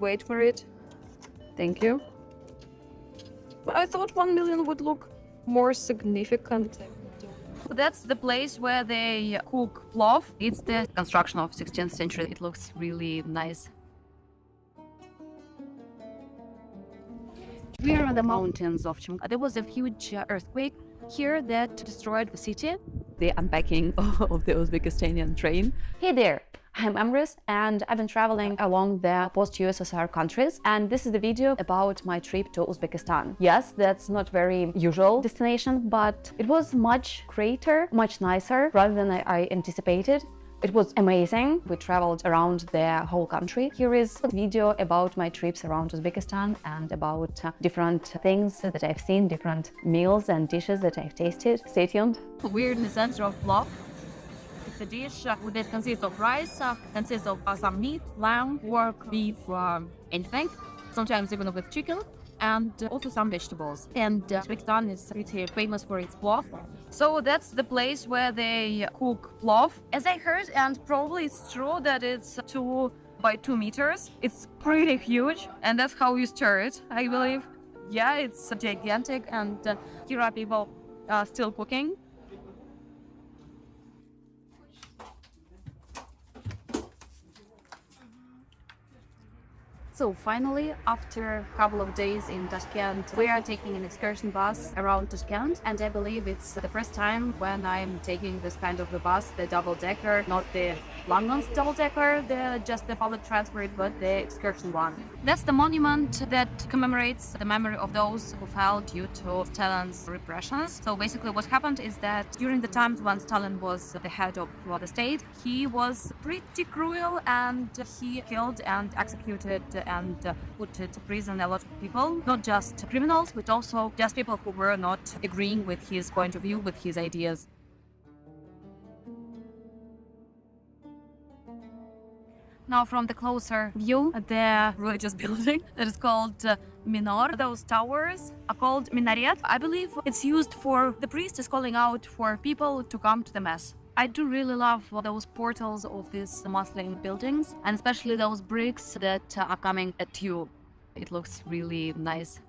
Wait for it. Thank you. I thought 1 million would look more significant. That's the place where they cook plov. It's the construction of 16th century. It looks really nice. We are on the mountains of Chimgan. There was a huge earthquake here that destroyed the city. The unpacking of the Uzbekistanian train. Hey there, I'm Amris and I've been traveling along the post-USSR countries, and this is the video about my trip to Uzbekistan. Yes, that's not very usual destination, but it was much greater, much nicer rather than I anticipated. It was amazing. We traveled around the whole country. Here is a video about my trips around Uzbekistan and about different things that I've seen, different meals and dishes that I've tasted. Stay tuned. We're in the center of Plov. It's a dish that consists of rice, consists of some meat, lamb, pork, beef, anything, sometimes even with chicken, and also some vegetables. And Uzbekistan is pretty famous for its plov. So that's the place where they cook plov. As I heard, and probably it's true, that it's 2 by 2 meters. It's pretty huge, and that's how you stir it, I believe. Yeah, it's gigantic, and here are people still cooking. So finally, after a couple of days in Tashkent, we are taking an excursion bus around Tashkent, and I believe it's the first time when I'm taking this kind of a bus, the double-decker, not the London's double-decker, just the public transport, but the excursion one. That's the monument that commemorates the memory of those who fell due to Stalin's repressions. So basically what happened is that during the times when Stalin was the head of the state, he was pretty cruel, and he killed and executed and put to prison a lot of people, not just criminals, but also just people who were not agreeing with his point of view, with his ideas. Now from the closer view, the religious building that is called Minaret, those towers are called Minaret. I believe it's used for the priest is calling out for people to come to the mass. I do really love those portals of these Muslim buildings, and especially those bricks that are coming at you. It looks really nice.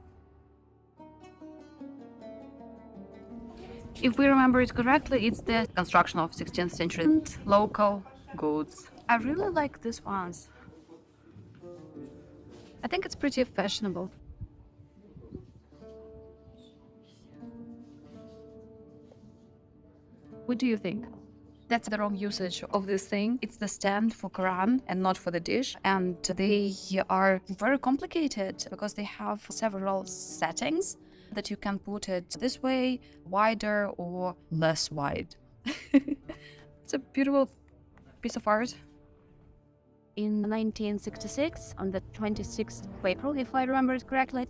If we remember it correctly, it's the construction of 16th century and local goods. I really like these ones. I think it's pretty fashionable. What do you think? That's the wrong usage of this thing. It's the stand for Kalan and not for the dish. And they are very complicated because they have several settings that you can put it this way, wider or less wide. It's a beautiful piece of art. In 1966, on the 26th of April, if I remember it correctly,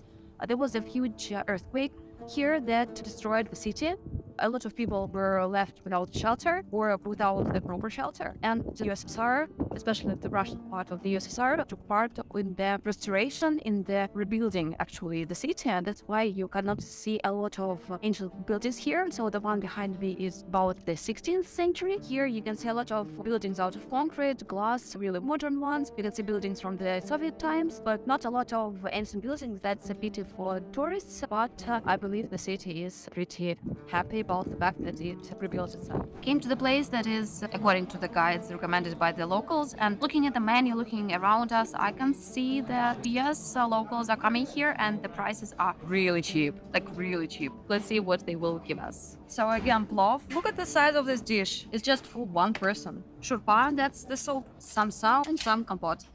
there was a huge earthquake here that destroyed the city. A lot of people were left without shelter or without the proper shelter. And the USSR, especially the Russian part of the USSR, took part in the restoration, in the rebuilding, actually, the city. And that's why you cannot see a lot of ancient buildings here. So the one behind me is about the 16th century. Here you can see a lot of buildings out of concrete, glass, really modern ones. You can see buildings from the Soviet times, but not a lot of ancient buildings. That's a pity for tourists. But I believe the city is pretty happy about the fact that it rebuilt itself. Came to the place that is, according to the guides recommended by the locals, and looking at the menu, looking around us, I can see that yes, locals are coming here and the prices are really cheap, like really cheap. Let's see what they will give us. So again, plov. Look at the size of this dish. It's just for one person. Shurpa, that's the soup, some salt and some compot.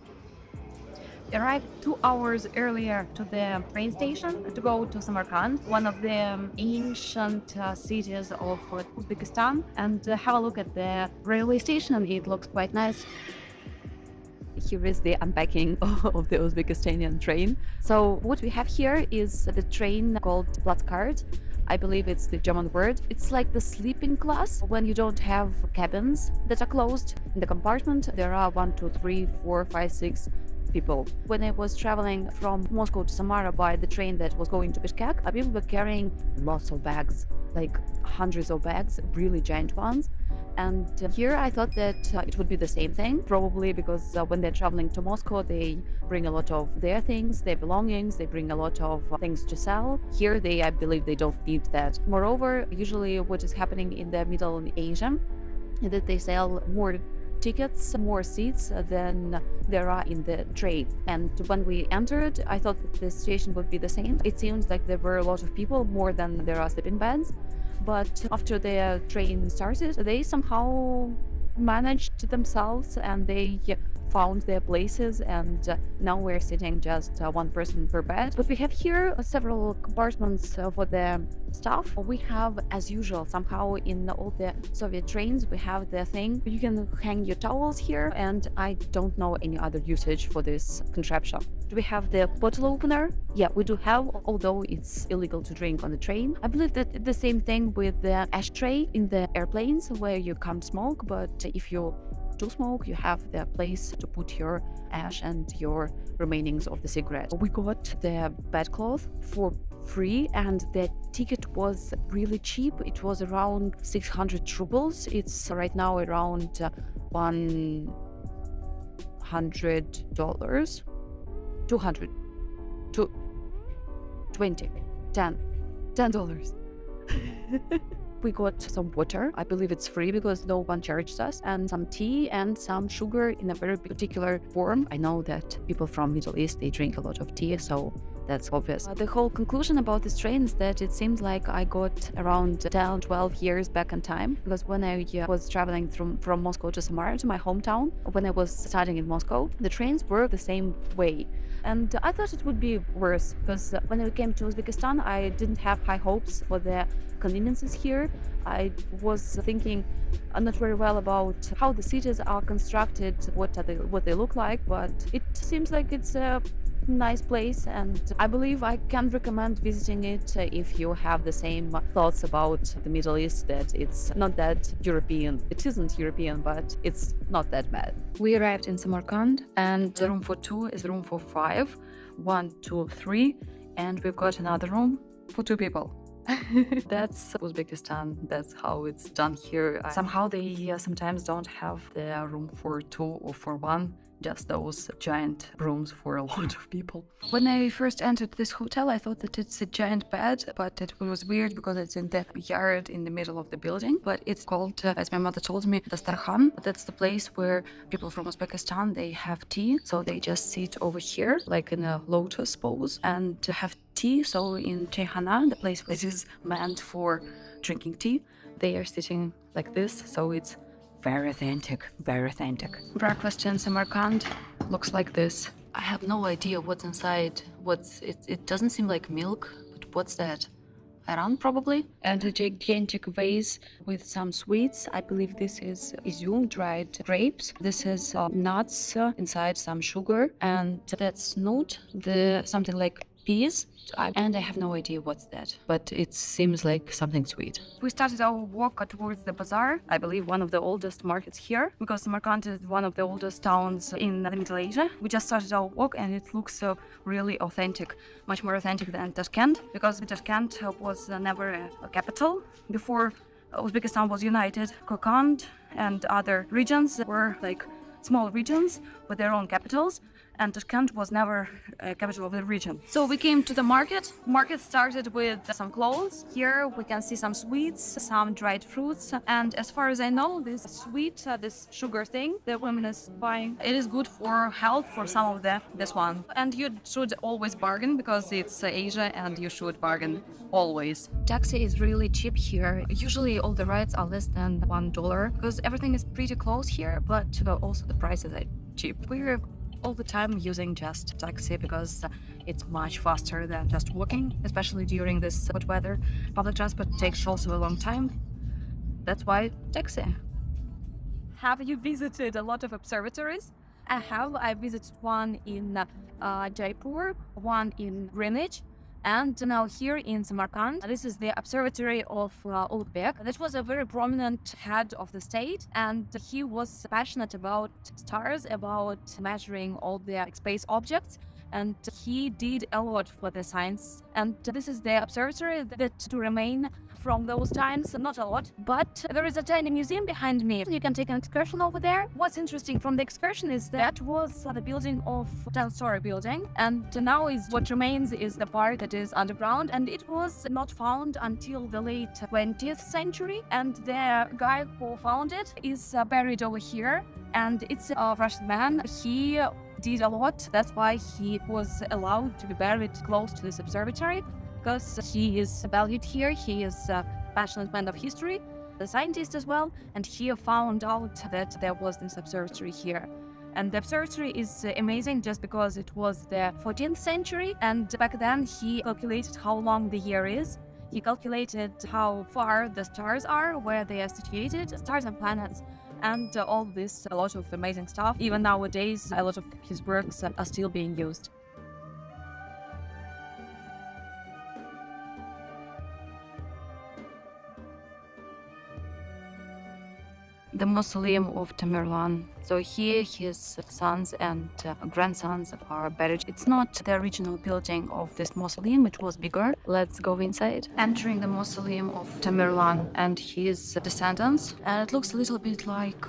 Arrived 2 hours earlier to the train station to go to Samarkand, one of the ancient cities of Uzbekistan, and have a look at the railway station. It looks quite nice. Here is the unpacking of the Uzbekistanian train. So what we have here is the train called Platzkart. I believe it's the German word. It's like the sleeping class when you don't have cabins that are closed. In the compartment, there are 1, 2, 3, 4, 5, 6 people. When I was traveling from Moscow to Samara by the train that was going to Bishkek, people were carrying lots of bags, like hundreds of bags, really giant ones. And here I thought that it would be the same thing, probably because when they're traveling to Moscow, they bring a lot of their things, their belongings, they bring a lot of things to sell. Here, I believe they don't need that. Moreover, usually what is happening in the Middle Asia is that they sell more tickets, more seats than there are in the train. And when we entered, I thought that the situation would be the same. It seems like there were a lot of people, more than there are sleeping beds. But after the train started, they somehow managed themselves and they found their places, and now we're sitting just one person per bed. But we have here several compartments for the stuff. We have, as usual, somehow in all the Soviet trains, we have the thing you can hang your towels here, and I don't know any other usage for this contraption. Do we have the bottle opener? Yeah, we do have, although it's illegal to drink on the train. I believe that the same thing with the ashtray in the airplanes, where you can't smoke, but if you do smoke, you have the place to put your ash and your remainings of the cigarette. We got the bedcloth for free, and the ticket was really cheap. It was around 600 rubles. It's right now around $100, 200, to 20, $10. We got some water. I believe it's free because no one charged us, and some tea and some sugar in a very particular form. I know that people from Middle East, they drink a lot of tea, so that's obvious. The whole conclusion about this train is that it seems like I got around 10, 12 years back in time, because when I was traveling from Moscow to Samarkand, to my hometown, when I was studying in Moscow, the trains were the same way. And I thought it would be worse, because when I came to Uzbekistan, I didn't have high hopes for the conveniences here. I was thinking not very well about how the cities are constructed, what they look like, but it seems like it's a nice place, and I believe I can recommend visiting it if you have the same thoughts about the Middle East, that it's not that European. It isn't European, but it's not that bad. We arrived in Samarkand, and the room for 2 is room for 5, 1, 2, 3, and we've got another room for 2 people. That's Uzbekistan. That's how it's done here. Somehow they sometimes don't have the room for 2 or for 1, just those giant rooms for a lot of people. When I first entered this hotel, I thought that it's a giant bed, but it was weird because it's in the yard in the middle of the building. But it's called, as my mother told me, Dastarkhan. That's the place where people from Uzbekistan, they have tea. So they just sit over here, like in a lotus pose, and have tea. So in Chaykhana, the place that is meant for drinking tea, they are sitting like this. So it's very authentic, very authentic. Breakfast in Samarkand looks like this. I have no idea what's inside. It doesn't seem like milk, but what's that? Ayran, probably? And a gigantic vase with some sweets. I believe this is izum, dried grapes. This is nuts, inside some sugar, and that's not something like peas. And I have no idea what's that, but it seems like something sweet. We started our walk towards the bazaar, I believe one of the oldest markets here, because Samarkand is one of the oldest towns in the Middle Asia. We just started our walk, and it looks really authentic, much more authentic than Tashkent, because Tashkent was never a capital. Before Uzbekistan was united, Kokand and other regions were like small regions with their own capitals, and Tashkent was never a capital of the region. So we came to the market. Market started with some clothes. Here we can see some sweets, some dried fruits, and as far as I know, this sweet, this sugar thing the woman is buying, it is good for health for some of this one. And you should always bargain, because it's Asia and you should bargain always. Taxi is really cheap here. Usually all the rides are less than $1, because everything is pretty close here, but also the prices are cheap. We're all the time using just taxi because it's much faster than just walking, especially during this hot weather. Public transport takes also a long time. That's why taxi. Have you visited a lot of observatories? I have. I visited one in Jaipur, one in Greenwich, and now here in Samarkand. This is the observatory of Ulugh Beg. That was a very prominent head of the state, and he was passionate about stars, about measuring all the space objects, and he did a lot for the science. And this is the observatory that to remain from those times, not a lot, but there is a tiny museum behind me. You can take an excursion over there. What's interesting from the excursion is that was the building of 10-story building, and now is what remains is the part that is underground, and it was not found until the late 20th century, and the guy who found it is buried over here, and it's a Russian man. He did a lot. That's why he was allowed to be buried close to this observatory, because he is valued here. He is a passionate man of history, a scientist as well, and he found out that there was this observatory here. And the observatory is amazing just because it was the 14th century, and back then he calculated how long the year is. He calculated how far the stars are, where they are situated, stars and planets, and all this, a lot of amazing stuff. Even nowadays, a lot of his works are still being used. The mausoleum of Tamerlane. So here his sons and grandsons are buried. It's not the original building of this mausoleum, it was bigger. Let's go inside. Entering the mausoleum of Tamerlane and his descendants. And it looks a little bit like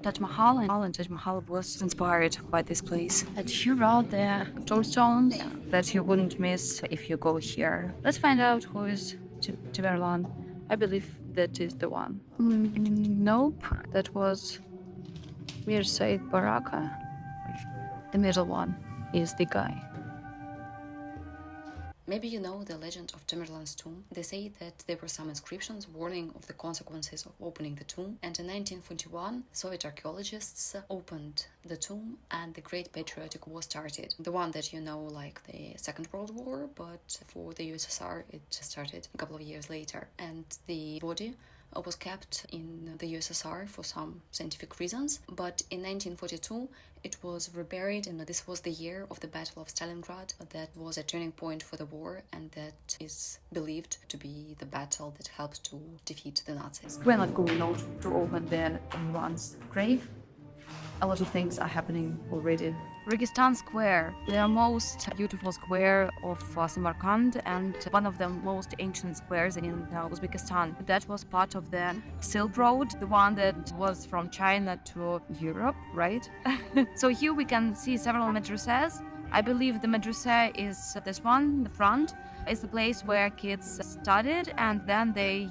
Taj Mahal, and Taj Mahal was inspired by this place. And here are the tombstones that you wouldn't miss if you go here. Let's find out who is Tamerlane. I believe that is the one. Nope, that was Mir Said Baraka. The middle one is the guy. Maybe you know the legend of Tamerlane's tomb. They say that there were some inscriptions warning of the consequences of opening the tomb, and in 1941 Soviet archaeologists opened the tomb and the Great Patriotic War started. The one that you know like the Second World War, but for the USSR it started a couple of years later, and the body was kept in the USSR for some scientific reasons, but in 1942 it was reburied, and this was the year of the Battle of Stalingrad. That was a turning point for the war, and that is believed to be the battle that helped to defeat the Nazis. We're not going out to open the one's grave. A lot of things are happening already. Registan Square, the most beautiful square of Samarkand and one of the most ancient squares in Uzbekistan. That was part of the Silk Road, the one that was from China to Europe, right? So here we can see several madrasas. I believe the madrasa is this one, the front. It's the place where kids studied and then they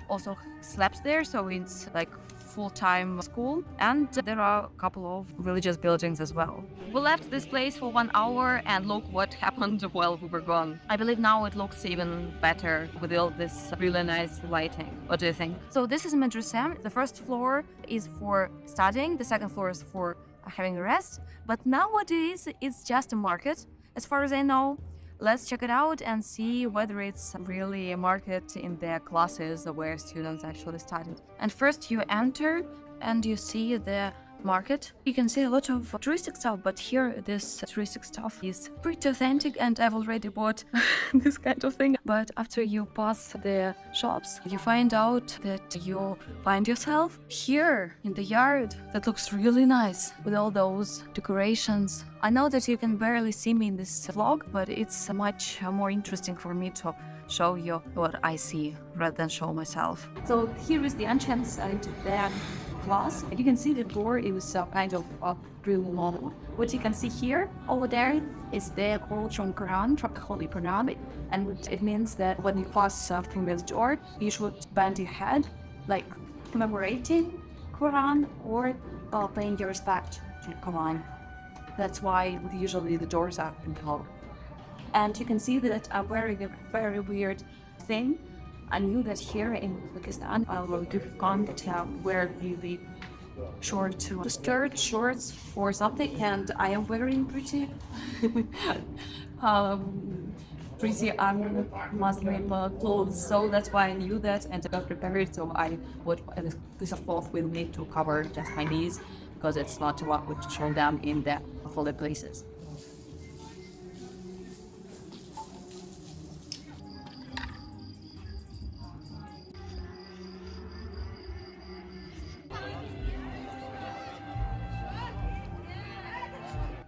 also slept there, so it's like full-time school, and there are a couple of religious buildings as well. We left this place for 1 hour and look what happened while we were gone. I believe now it looks even better with all this really nice lighting. What do you think? So this is a madrasa. The first floor is for studying, the second floor is for having a rest, but nowadays it's just a market as far as I know. Let's check it out and see whether it's really a market in the classes where students actually studied. And first you enter and you see the market. You can see a lot of touristic stuff, but here this touristic stuff is pretty authentic, and I've already bought this kind of thing. But after you pass the shops, you find out that you find yourself here in the yard that looks really nice with all those decorations. I know that you can barely see me in this vlog, but it's much more interesting for me to show you what I see rather than show myself. So here is the entrance into the class. You can see the door is kind of really long. What you can see here over there is the quote from Quran, from the Holy Quran, and it means that when you pass through this door, you should bend your head, like commemorating Quran or paying your respect to Quran. That's why usually the doors are closed. And you can see that a very weird thing. I knew that here in Uzbekistan, you can't wear really short skirts, shorts or something, and I am wearing pretty Muslim clothes, so that's why I knew that and I got prepared. So I bought a piece of cloth with me to cover just my knees, because it's not what would show them in the holy places.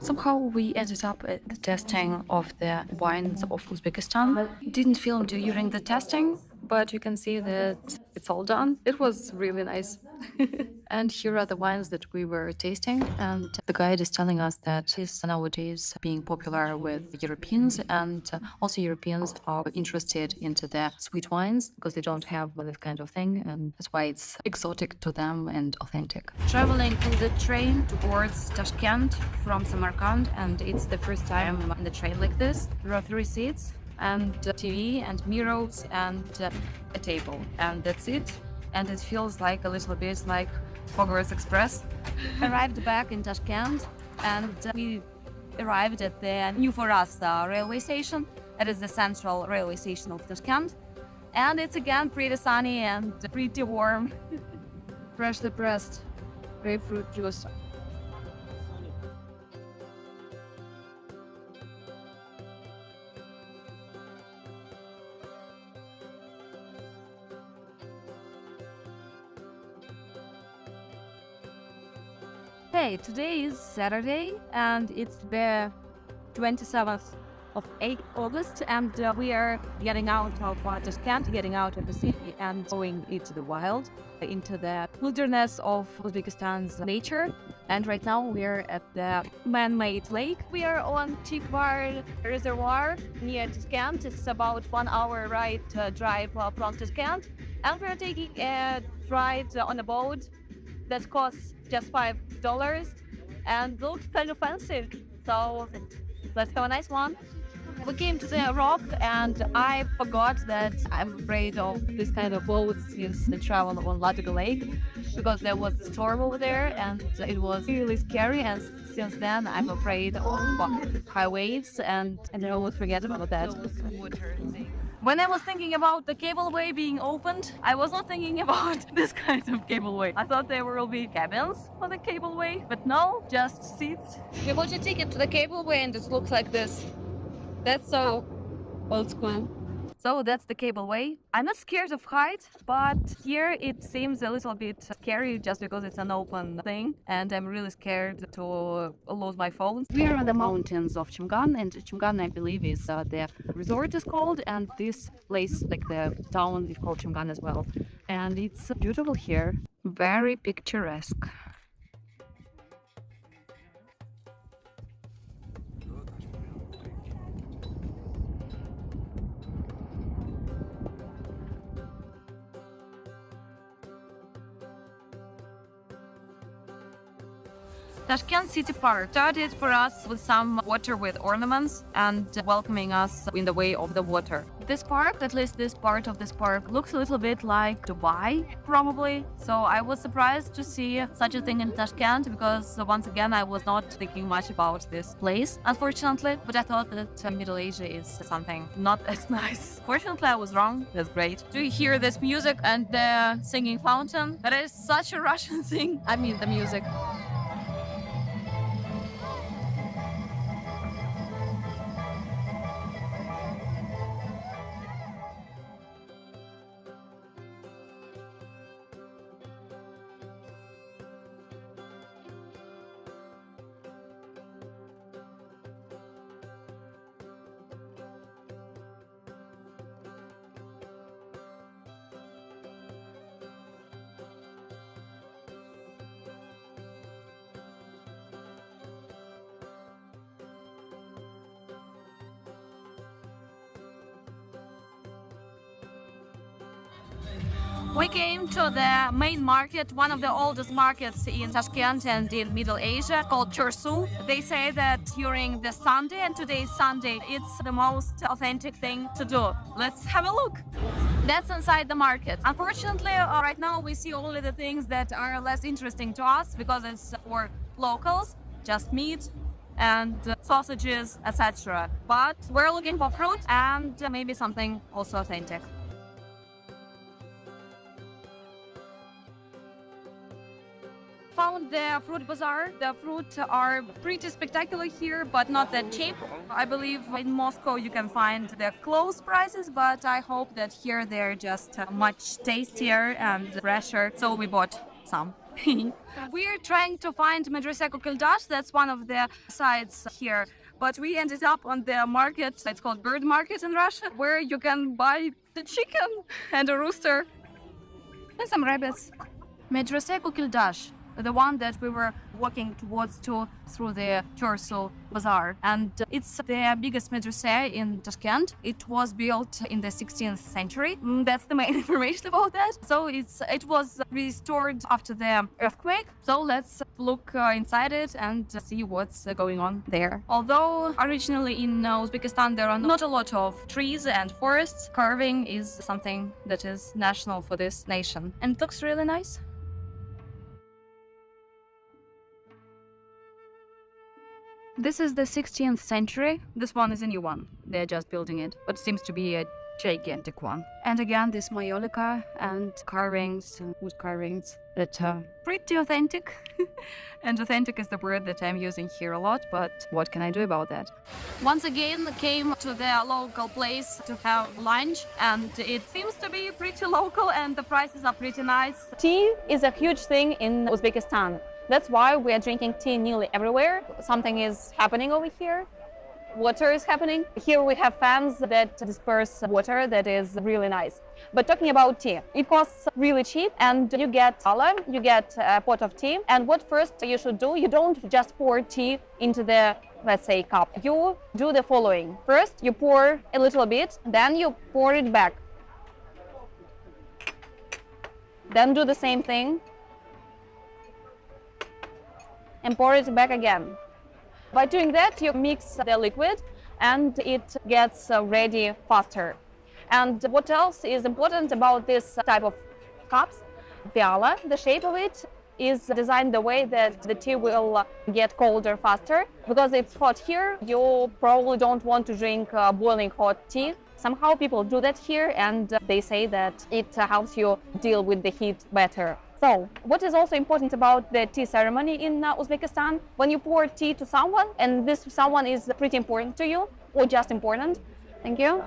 Somehow we ended up at the testing of the wines of Uzbekistan. Didn't film during the testing, but you can see that it's all done. It was really nice. And here are the wines that we were tasting. And the guide is telling us that it's nowadays being popular with Europeans, and also Europeans are interested into the sweet wines because they don't have this kind of thing, and that's why it's exotic to them and authentic. Traveling in the train towards Tashkent from Samarkand, and it's the first time in the train like this. There are 3 seats and TV and mirrors and a table, and that's it. And it feels like a little bit like Hogwarts Express. Arrived back in Tashkent, and we arrived at the new for us railway station. It is the central railway station of Tashkent, and it's again pretty sunny and pretty warm. Freshly pressed grapefruit juice. Hey, today is Saturday and it's the 27th of August, and we are getting out of Tashkent, getting out of the city and going into the wild, into the wilderness of Uzbekistan's nature. And right now we are at the man-made lake. We are on Khiva reservoir near Tashkent. It's about 1 hour drive from Tashkent, and we are taking a ride on a boat that costs just $5 and looks kind of fancy. So let's have a nice one. We came to the rock and I forgot that I'm afraid of this kind of boats since the travel on Ladoga Lake, because there was a storm over there and it was really scary, and since then I'm afraid of high waves and I always forget about that. When I was thinking about the cableway being opened, I was not thinking about this kind of cableway. I thought there will be cabins for the cableway, but no, just seats. We bought a ticket to the cableway and it looks like this. That's so old school. So that's the cableway. I'm not scared of height, but here it seems a little bit scary just because it's an open thing, and I'm really scared to lose my phone. We are on the mountains of Chimgan, and Chimgan, I believe, is the resort is called, and this place, like the town, is called Chimgan as well. And it's beautiful here, very picturesque. Tashkent City Park started for us with some water with ornaments and welcoming us in the way of the water. This park, at least this part of this park, looks a little bit like Dubai, probably. So I was surprised to see such a thing in Tashkent because once again I was not thinking much about this place, unfortunately. But I thought that Middle Asia is something not as nice. Fortunately, I was wrong. That's great. Do you hear this music and the singing fountain? That is such a Russian thing. I mean, the music. We came to the main market, one of the oldest markets in Tashkent and in Middle Asia, called Chorsu. They say that during the Sunday, and today is Sunday, it's the most authentic thing to do. Let's have a look. That's inside the market. Unfortunately, right now we see only the things that are less interesting to us because it's for locals, just meat and sausages, etc. But we're looking for fruit and maybe something also authentic. Found the fruit bazaar. The fruit are pretty spectacular here, but not that cheap. I believe in Moscow you can find the close prices, but I hope that here they're just much tastier and fresher. So we bought some. We're trying to find Madrasa. That's one of the sites here But we ended up on the market, it's called bird market in Russia, where you can buy the chicken and a rooster and some rabbits. Madrasa Dash, the one that we were walking towards through the Chorsu Bazaar. And it's the biggest madrasa in Tashkent. It was built in the 16th century. That's the main information about that. So it was restored after the earthquake. So let's look inside it and see what's going on there. Although originally in Uzbekistan there are not a lot of trees and forests, carving is something that is national for this nation. And it looks really nice. This is the 16th century. This one is a new one. They're just building it, but it seems to be a gigantic one. And again, this mausoleum and carvings, wood carvings that are pretty authentic. And authentic is the word that I'm using here a lot, but what can I do about that? Once again, came to the local place to have lunch, and it seems to be pretty local and the prices are pretty nice. Tea is a huge thing in Uzbekistan. That's why we are drinking tea nearly everywhere. Something is happening over here. Water is happening. Here we have fans that disperse water that is really nice. But talking about tea, it costs really cheap and you get you get a pot of tea. And what first you should do, you don't just pour tea into the, let's say, cup. You do the following. First, you pour a little bit, then you pour it back. Then do the same thing. And pour it back again. By doing that, you mix the liquid and it gets ready faster. And what else is important about this type of cups? Piala, the shape of it is designed the way that the tea will get colder faster. Because it's hot here, you probably don't want to drink boiling hot tea. Somehow people do that here and they say that it helps you deal with the heat better. So, what is also important about the tea ceremony in Uzbekistan, when you pour tea to someone, and this someone is pretty important to you, or just important, thank you.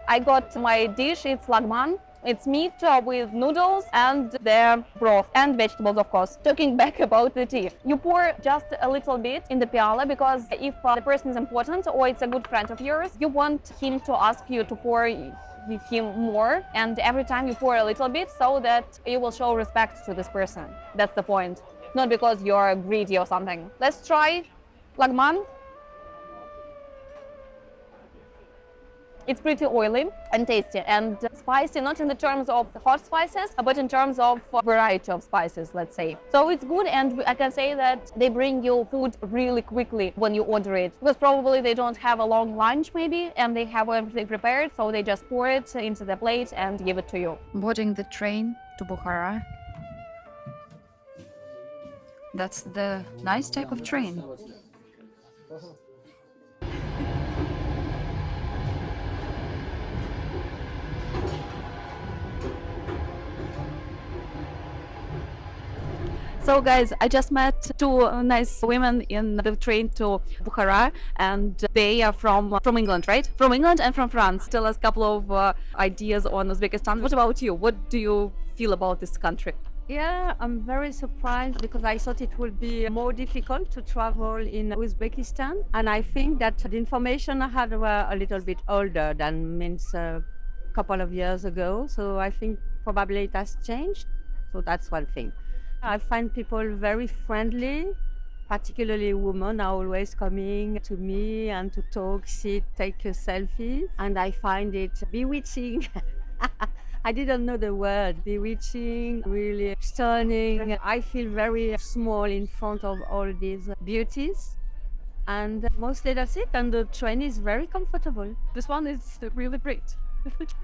I got my dish, it's lagman. It's meat with noodles and the broth and vegetables, of course. Talking back about the tea, you pour just a little bit in the piala because if the person is important or it's a good friend of yours, you want him to ask you to pour with him more, and every time you pour a little bit so that you will show respect to this person. That's the point, not because you're greedy or something. Let's try lagman. It's pretty oily and tasty and spicy, not in the terms of the hot spices, but in terms of variety of spices, let's say. So it's good, and I can say that they bring you food really quickly when you order it, because probably they don't have a long lunch maybe, and they have everything prepared, so they just pour it into the plate and give it to you. Boarding the train to Bukhara. That's the nice type of train. So guys, I just met two nice women in the train to Bukhara, and they are from England, right? From England and from France. Tell us a couple of ideas on Uzbekistan. What about you? What do you feel about this country? Yeah, I'm very surprised because I thought it would be more difficult to travel in Uzbekistan. And I think that the information I had were a little bit older than means a couple of years ago. So I think probably it has changed. So that's one thing. I find people very friendly, particularly women are always coming to me and to talk, sit, take a selfie. And I find it bewitching. I didn't know the word, bewitching, really stunning. I feel very small in front of all these beauties. And mostly that's it. And the train is very comfortable. This one is really great.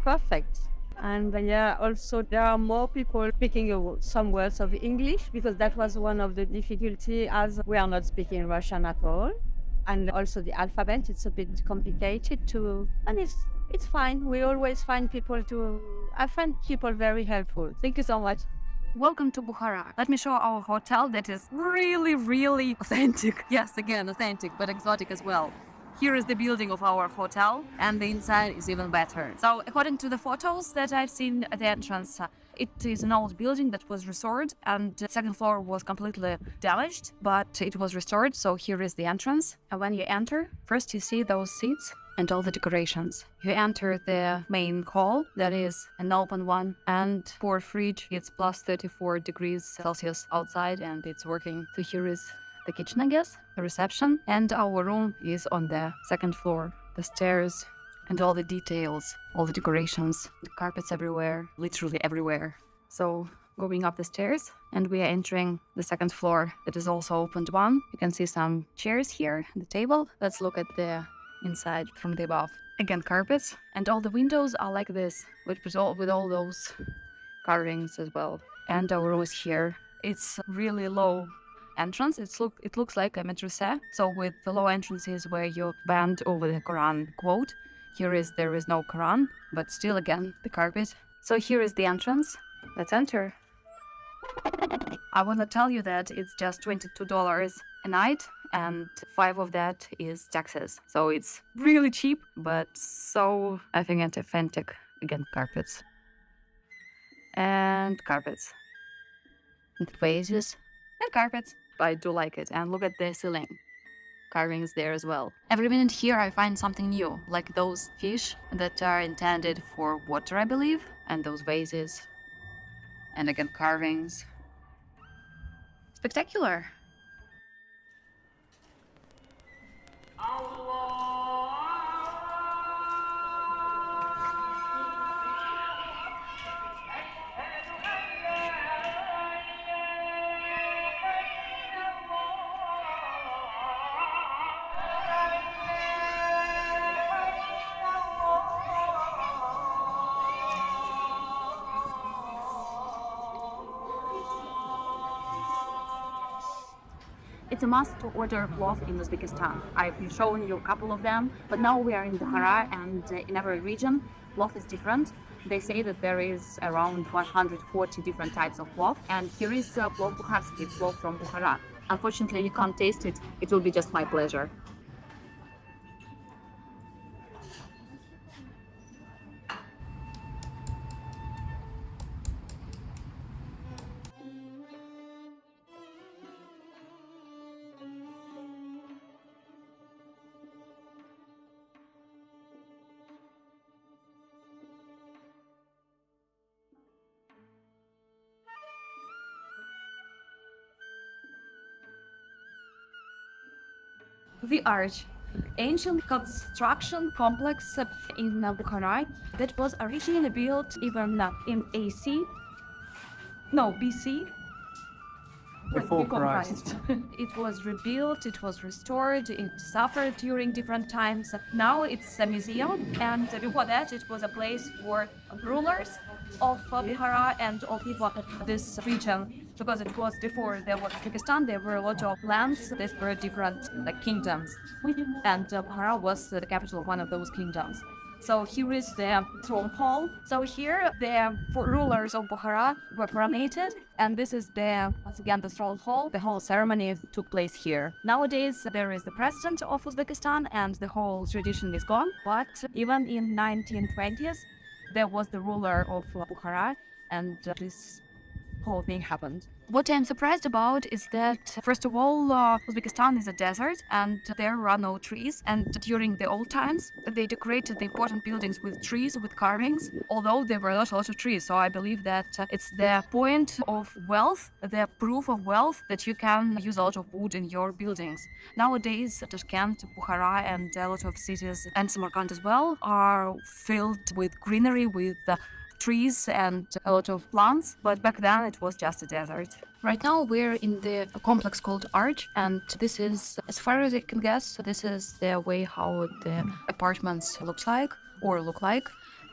Perfect. And yeah, also there are more people speaking some words of English because that was one of the difficulty as we are not speaking Russian at all. And also the alphabet, it's a bit complicated and it's fine. We always find I find people very helpful. Thank you so much. Welcome to Bukhara. Let me show our hotel that is really, really authentic. Yes, again, authentic, but exotic as well. Here is the building of our hotel, and the inside is even better. So according to the photos that I've seen, the entrance It is an old building that was restored, and the second floor was completely damaged, but it was restored. So here is the entrance. And when you enter, first you see those seats and all the decorations. You enter the main hall, that is an open one, and for fridge, it's plus 34 degrees Celsius outside, and it's working. So here is the kitchen, I guess, the reception, and our room is on the second floor. The stairs and all the details, all the decorations, the carpets everywhere, literally everywhere. So going up the stairs, and we are entering the second floor. That is also opened one. You can see some chairs here, the table. Let's look at the inside from the above. Again, carpets, and all the windows are like this, with all those carvings as well. And our room is here. It's really low entrance. It looks like a madrasa. So with the low entrances where you bend over the Quran quote. There is no Quran, but still again the carpet. So here is the entrance. Let's enter. I want to tell you that it's just $22 a night, and 5 of that is taxes. So it's really cheap, but so I think authentic. Again, carpets. And carpets. And vases. And carpets. I do like it. And look at the ceiling. Carvings there as well. Every minute here I find something new, like those fish that are intended for water, I believe, and those vases. And again, carvings. Spectacular. It's a must to order plov in Uzbekistan. I've shown you a couple of them, but now we are in Bukhara, and in every region, plov is different. They say that there is around 140 different types of plov, and here is plov Bukharski, plov from Bukhara. Unfortunately, you can't taste it. It will be just my pleasure. The Arch, ancient construction complex in Bukhara that was originally built even in BC. Before Christ. It was rebuilt, it was restored, it suffered during different times. Now it's a museum, and before that it was a place for rulers of Bukhara and all people of this region. Because it was before there was Uzbekistan, there were a lot of lands that were different kingdoms. And Bukhara was the capital of one of those kingdoms. So here is the throne hall. So here the rulers of Bukhara were coronated, and this is once again the throne hall. The whole ceremony took place here. Nowadays there is the president of Uzbekistan, and the whole tradition is gone. But even in 1920s, there was the ruler of Bukhara, and this whole thing happened. What I'm surprised about is that, first of all, Uzbekistan is a desert and there are no trees. And during the old times, they decorated the important buildings with trees, with carvings, although there were not a lot of trees. So I believe that it's the point of wealth, the proof of wealth that you can use a lot of wood in your buildings. Nowadays, Tashkent, Bukhara, and a lot of cities, and Samarkand as well, are filled with greenery, with trees and a lot of plants, but back then it was just a desert. Right now we're in the complex called Arch, and this is, as far as I can guess, this is the way how the apartments look like.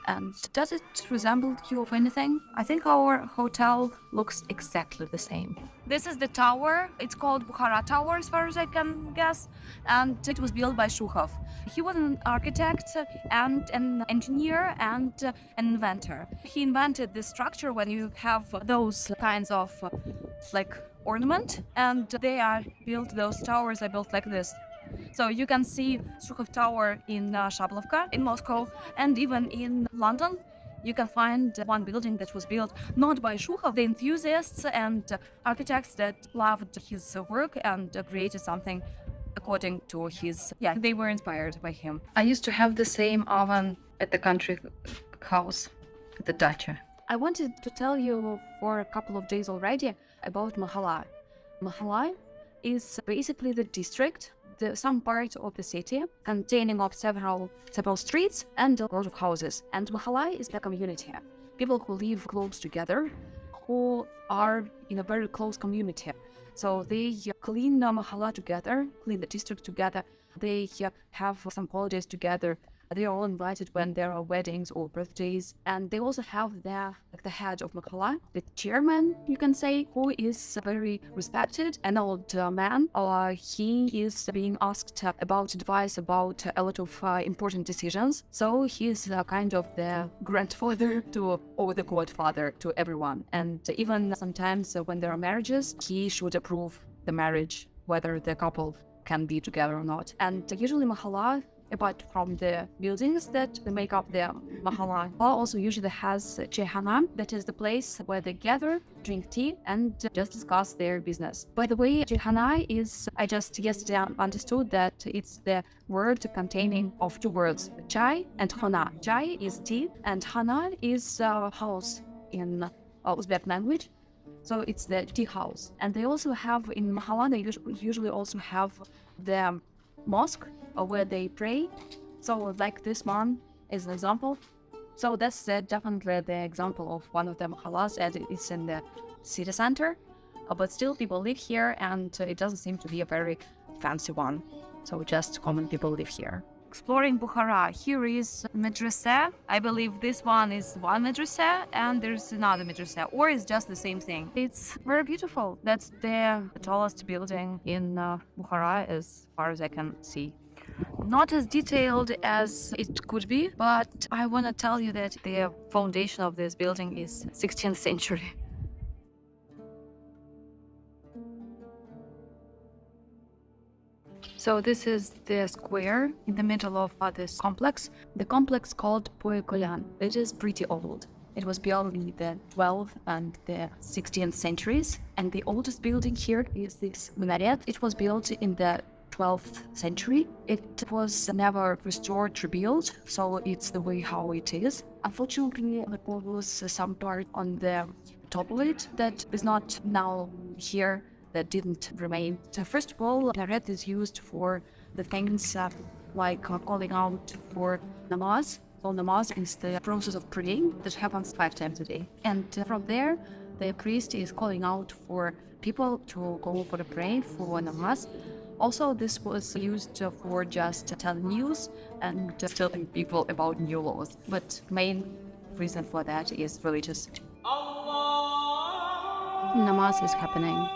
And does it resemble you of anything? I think our hotel looks exactly the same. This is the tower. It's called Bukhara Tower, as far as I can guess, and it was built by Shukhov. He was an architect and an engineer and an inventor. He invented this structure when you have those kinds of ornament, and those towers are built like this. So you can see Shukhov Tower in Shablovka, in Moscow, and even in London. you can find one building that was built not by Shuhov, the enthusiasts and architects that loved his work and created something according to his, they were inspired by him. I used to have the same oven at the country house, at the dacha. I wanted to tell you for a couple of days already about Mahallah. Mahallah is basically the district, some part of the city containing of several streets and a lot of houses. And Mahallah is the community, people who live close together, who are in a very close community. So they clean Mahallah together, clean the district together. They have some holidays together. They are all invited when there are weddings or birthdays. And they also have the head of Mahallah, the chairman, you can say, who is very respected, an old man. He is being asked about advice about a lot of important decisions. So he is kind of the grandfather or the godfather to everyone. And even sometimes when there are marriages, he should approve the marriage, whether the couple can be together or not. And usually Mahallah, apart from the buildings that make up the Mahallah, also usually has Chehana, that is the place where they gather, drink tea, and just discuss their business. By the way, Chehana is, I just yesterday understood that it's the word containing of two words, chai and hana. Chai is tea, and hana is house in Uzbek language. So it's the tea house. And they also have, in Mahallah, they usually also have the mosque, where they pray. So like this one is an example. So that's definitely the example of one of the mahallahs, and it's in the city center. But still people live here, and it doesn't seem to be a very fancy one. So just common people live here. Exploring Bukhara, here is Madrasa. I believe this one is one Madrasa and there's another Madrasa, or it's just the same thing. It's very beautiful. That's the tallest building in Bukhara as far as I can see. Not as detailed as it could be, but I want to tell you that the foundation of this building is 16th century. So this is the square in the middle of this complex. The complex called Kalyan. It is pretty old. It was built in the 12th and the 16th centuries. And the oldest building here is this Minaret. It was built in the 12th century. It was never restored, rebuilt, so it's the way how it is. Unfortunately, there was some part on the top of it that is not now here, that didn't remain. So first of all, minaret is used for the things like calling out for namaz. So namaz is the process of praying that happens 5 times a day. And from there, the priest is calling out for people to go for the prayer for namaz. Also, this was used for just telling news and telling people about new laws. But main reason for that is religious. Namaz is happening.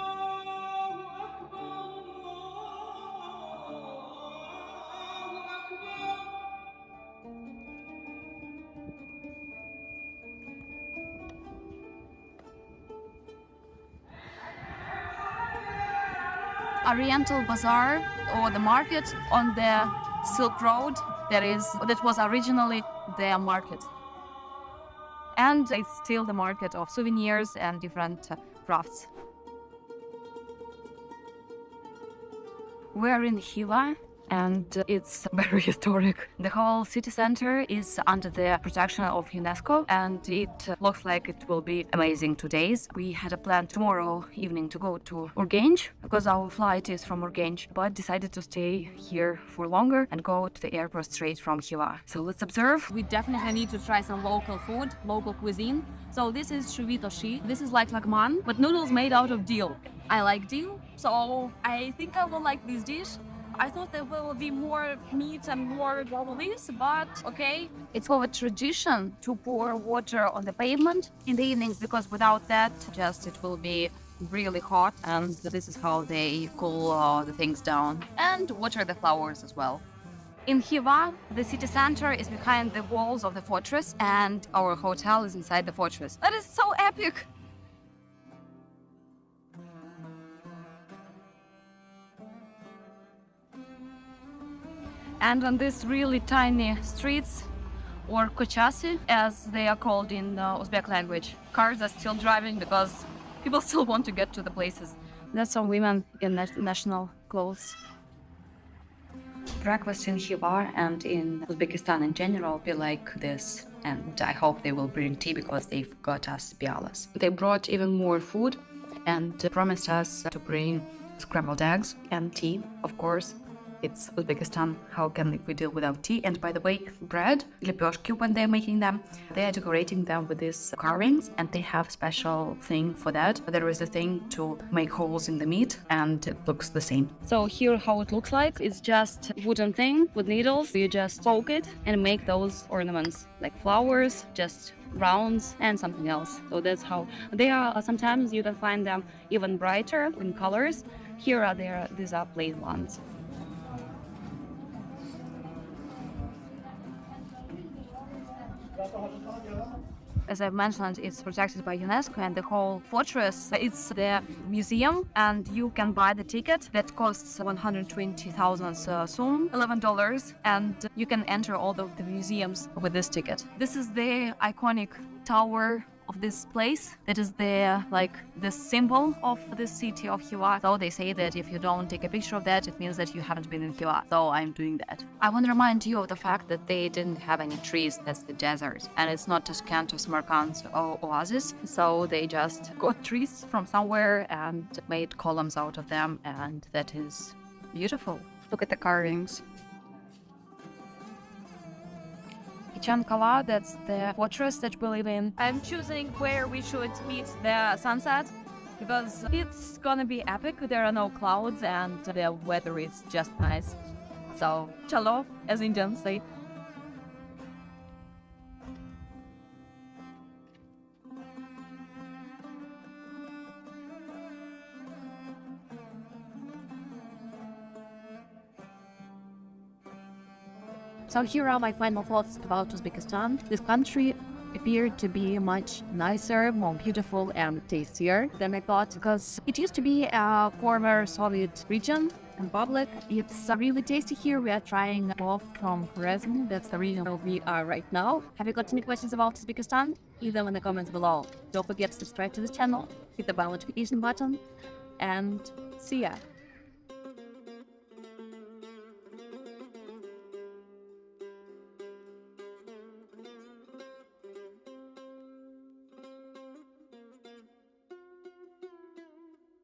Oriental Bazaar, or the market on the Silk Road, that was originally their market. And it's still the market of souvenirs and different crafts. We're in Khiva, and it's very historic. The whole city center is under the protection of UNESCO, and it looks like it will be amazing 2 days. We had a plan tomorrow evening to go to Urgench, because our flight is from Urgench, but decided to stay here for longer and go to the airport straight from Khiva. So let's observe. We definitely need to try some local food, local cuisine. So this is shuvitoshi. This is like lakman, but noodles made out of dill. I like dill, so I think I will like this dish. I thought there will be more meat and more this, but okay. It's our tradition to pour water on the pavement in the evenings, because without that, it will be really hot, and this is how they cool the things down, and water the flowers as well. In Khiva, the city center is behind the walls of the fortress, and our hotel is inside the fortress. That is so epic! And on these really tiny streets, or kochasi, as they are called in Uzbek language. Cars are still driving because people still want to get to the places. That's some women in national clothes. Breakfast in Khiva and in Uzbekistan in general be like this, and I hope they will bring tea because they've got us pialas. They brought even more food and promised us to bring scrambled eggs and tea, of course. It's Uzbekistan, how can we deal without tea? And by the way, bread, lepeshki, when they're making them, they are decorating them with these carvings, and they have special thing for that. There is a thing to make holes in the meat, and it looks the same. So here how it looks like, it's just wooden thing with needles. You just poke it and make those ornaments, like flowers, just rounds and something else. So that's how they are. Sometimes you can find them even brighter in colors. Here are these are plain ones. As I mentioned, it's protected by UNESCO, and the whole fortress, it's the museum, and you can buy the ticket that costs 120,000 soon, $11, and you can enter all of the museums with this ticket. This is the iconic tower of this place. That is the symbol of the city of Khiva. So they say that if you don't take a picture of that, it means that you haven't been in Khiva. So I'm doing that. I want to remind you of the fact that they didn't have any trees. That's the desert, and it's not Tashkent or Samarkand or oasis. So they just got trees from somewhere and made columns out of them, and that is beautiful. Look at the carvings. Kala, that's the fortress that we live in. I'm choosing where we should meet the sunset because it's gonna be epic. There are no clouds and the weather is just nice. So, chalo, as Indians say. So here are my final thoughts about Uzbekistan. This country appeared to be much nicer, more beautiful and tastier than I thought, because it used to be a former Soviet region and republic. It's really tasty here. We are trying Plov from Registan. That's the region where we are right now. Have you got any questions about Uzbekistan? Leave them in the comments below. Don't forget to subscribe to this channel, hit the bell notification button, and see ya.